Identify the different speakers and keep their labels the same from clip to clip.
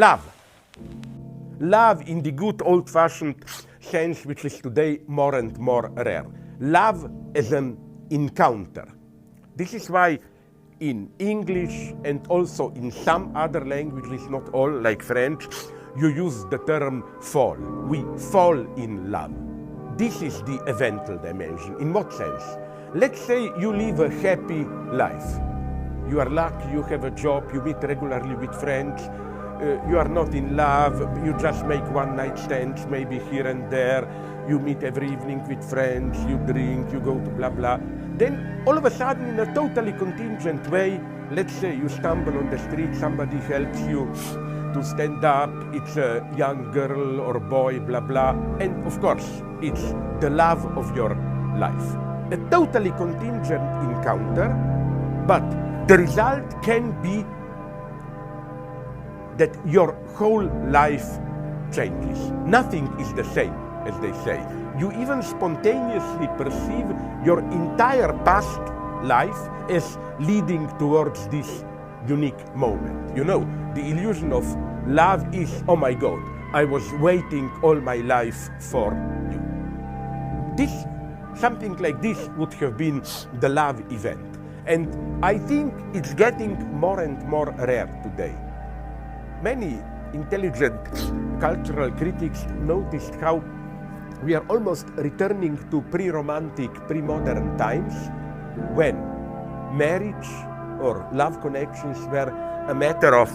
Speaker 1: Love. Love in the good old-fashioned sense, which is today more and more rare. Love as an encounter. This is why in English and also in some other languages, not all, like French, you use the term fall. We fall in love. This is the eventual dimension. In what sense? Let's say you live a happy life. You are lucky, you have a job, you meet regularly with friends, you are not in love, you just make one-night stands, maybe here and there, you meet every evening with friends, you drink, you go to blah blah. Then all of a sudden, in a totally contingent way, let's say you stumble on the street, somebody helps you to stand up, it's a young girl or boy, blah blah, and of course, it's the love of your life. A totally contingent encounter, but the result can be that your whole life changes. Nothing is the same, as they say. You even spontaneously perceive your entire past life as leading towards this unique moment. You know, the illusion of love is, oh my God, I was waiting all my life for you. Something like this would have been the love event. And I think it's getting more and more rare today. Many intelligent cultural critics noticed how we are almost returning to pre-romantic, pre-modern times when marriage or love connections were a matter of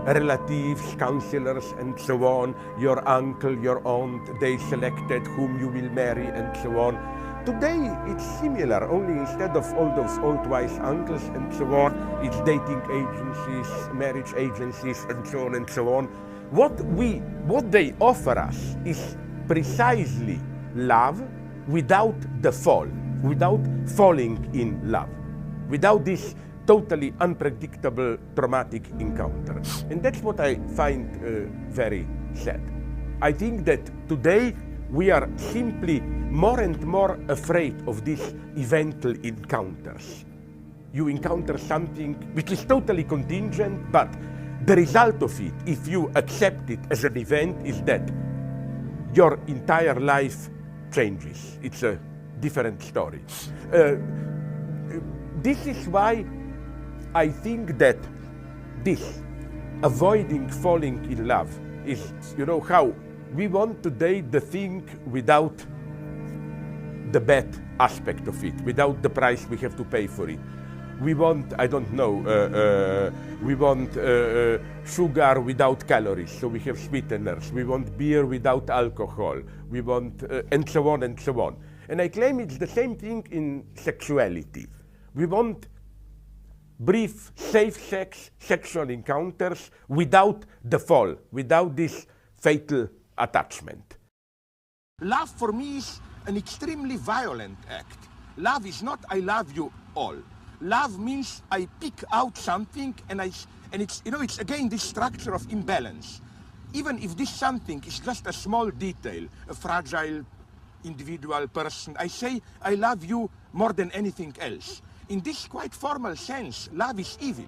Speaker 1: relatives, counselors, and so on. Your uncle, your aunt, they selected whom you will marry, and so on. Today, it's similar, only instead of all those old wise uncles and so on, it's dating agencies, marriage agencies, and so on and so on. What they offer us is precisely love without the fall, without falling in love, without this totally unpredictable traumatic encounter. And that's what I find very sad. I think that today we are simply more and more afraid of these eventual encounters. You encounter something which is totally contingent, but the result of it, if you accept it as an event, is that your entire life changes. It's a different story. This is why I think that this avoiding falling in love is, you know, how we want today the thing without the bad aspect of it, without the price we have to pay for it. We want, I don't know, we want sugar without calories, so we have sweeteners. We want beer without alcohol. We want, and so on and so on. And I claim it's the same thing in sexuality. We want brief, safe sex, sexual encounters without the fall, without this fatal attachment.
Speaker 2: Love for me is an extremely violent act. Love is not I love you all. Love means I pick out something and it's, you know, it's again this structure of imbalance. Even if this something is just a small detail, a fragile individual person, I say I love you more than anything else. In this quite formal sense, love is evil.